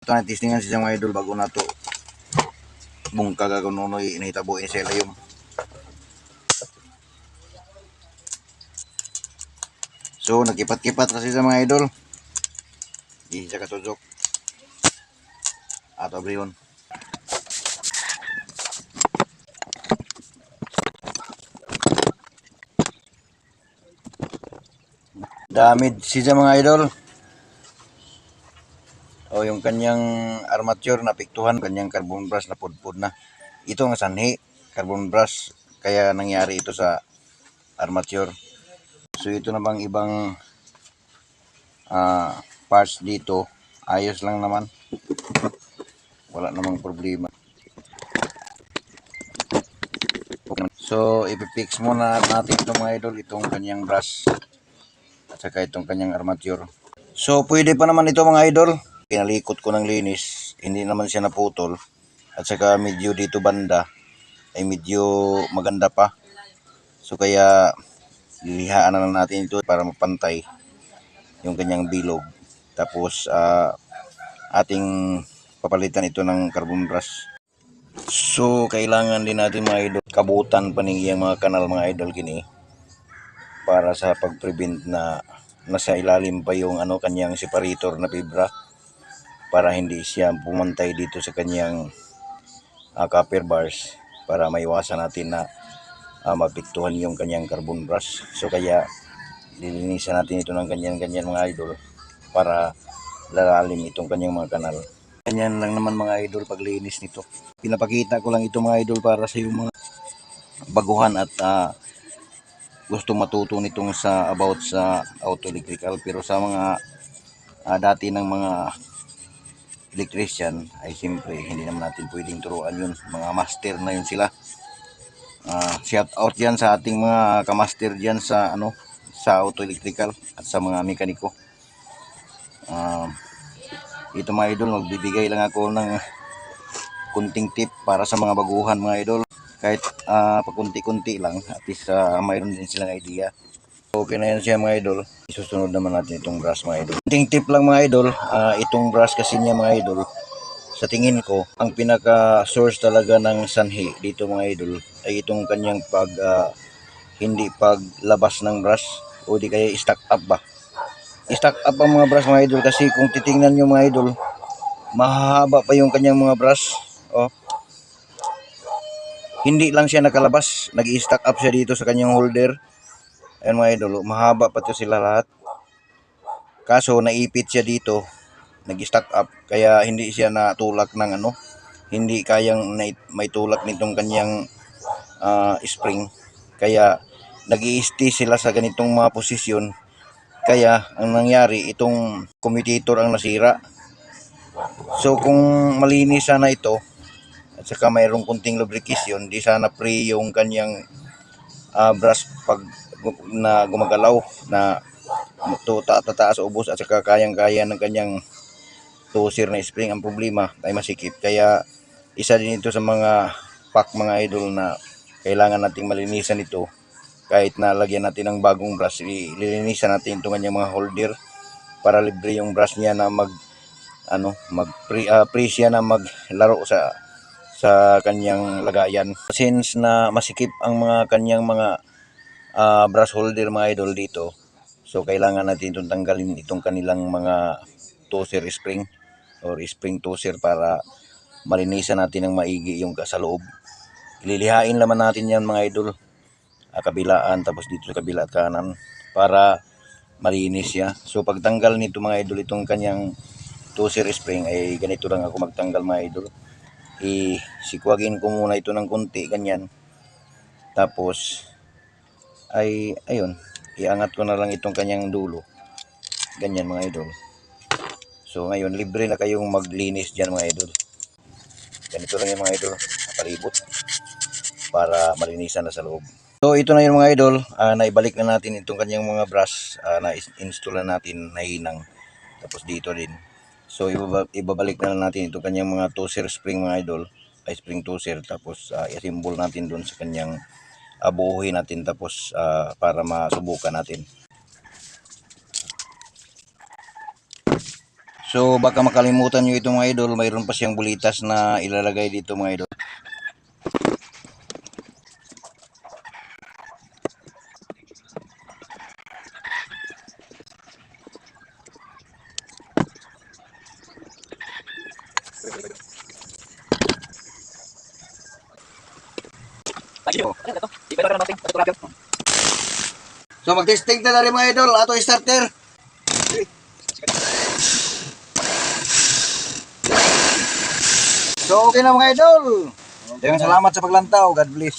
Ito na testingan siya mga idol bago na to bungkag ako nunoy inahitabuin sa ilayom. So nakipat-kipat kasi sa mga idol. Di siya kasudok. Ato abriyon. Damid siya mga idol. O yung kanyang armature na piktuhan, kanyang carbon brush na pudpud na. Ito ang sanhi, carbon brush, kaya nangyari ito sa armature. So ito na bang ibang parts dito, ayos lang naman. Wala namang problema. So ipipix muna natin itong mga idol, itong kanyang brush at saka itong kanyang armature. So pwede pa naman ito mga idol. Pinalikot ko ng linis, hindi naman siya naputol. At saka medyo dito banda ay medyo maganda pa. So kaya lilihaan na lang natin ito para mapantay yung kanyang bilog. Tapos ating papalitan ito ng carbon brush. So kailangan din natin mga idol kabutan paningiyang mga kanal mga idol kini para sa pag-prevent na nasa ilalim pa yung kanyang separator na fibra para hindi siya pumantay dito sa kanyang copper bars para maiwasan natin na mapiktuhan yung kanyang carbon brush. So kaya lilinisan natin ito ng ganyan-ganyan mga idol para lalalim itong kanyang mga kanal. Ganyan lang naman mga idol paglinis nito. Pinapakita ko lang ito mga idol para sa yung mga baguhan at gusto matuto nitong about sa auto electrical, pero sa mga dati ng mga electrician ay siyempre hindi naman natin pwedeng turuan yun, mga master na yun sila. Shout out yan sa ating mga kamaster dyan sa sa auto electrical at sa mga mekaniko. Ito mga idol, magbibigay lang ako ng kunting tip para sa mga baguhan mga idol, kahit pakunti-kunti lang at least mayroon din silang idea. Okay na yan siya mga idol. Isusunod naman natin itong brush mga idol. Kunting tip lang mga idol, itong brush kasi niya mga idol, sa tingin ko ang pinaka source talaga ng sanhi dito mga idol ay itong kanyang hindi paglabas ng brush o di kaya stack up ba. Stack up ang mga brush mga idol kasi kung titingnan nyo mga idol, mahaba pa yung kanyang mga brush. Hindi lang siya nakalabas, nag-stack up siya dito sa kanyang holder. Ayan mga idol, mahaba pa ito sila lahat. Kaso naipit siya dito, nag-stack up, kaya hindi siya natulak ng hindi kayang may tulak nitong kanyang spring. Kaya nag-i-stay sila sa ganitong mga posisyon. Kaya ang nangyari, itong commutator ang nasira. So kung malinis sana ito at saka mayroong kunting lubrication, di sana free yung kanyang brush pag na gumagalaw na tataas ubos at saka kayang-kaya ng kanyang tusir na spring. Ang problema ay masikip, kaya isa din ito sa mga pack mga idol na kailangan nating malinisan ito. Kahit na lagyan natin ng bagong brush, ililinisan natin itong kanyang mga holder para libre yung brush niya na free siya na maglaro sa kanyang lagayan. Since na masikip ang mga kanyang mga brush holder mga idol dito, so kailangan natin itong tanggalin itong kanilang mga toser spring or spring toser para malinisan natin ng maigi yung sa loob. Lilihain naman natin yan mga idol, kabilaan tapos dito sa kabila at kanan para malinis siya. So pagtanggal nito mga idol itong kanyang toser spring ay ganito lang ako magtanggal mga idol. Isikwagin ko muna ito ng konti ganyan, tapos ay ayun, iangat ko na lang itong kanyang dulo ganyan mga idol. So ngayon libre na kayong maglinis dyan mga idol. Ganito lang yung mga idol, palibot para malinisan na sa loob. So ito na yung mga idol, naibalik na natin itong kanyang mga brush, na-install na natin na hinang, tapos dito din. So ibabalik na natin itong kanyang mga toser spring mga idol, ay spring toser, tapos i-assemble natin doon sa kanyang buuhin natin, tapos para masubukan natin. So baka makalimutan nyo ito mga idol, mayroon pa siyang bulitas na ilalagay dito mga idol. So mag-testing na rin mga idol, ato starter. So okay na mga idol. Daghang salamat sa paglantaw. God bless.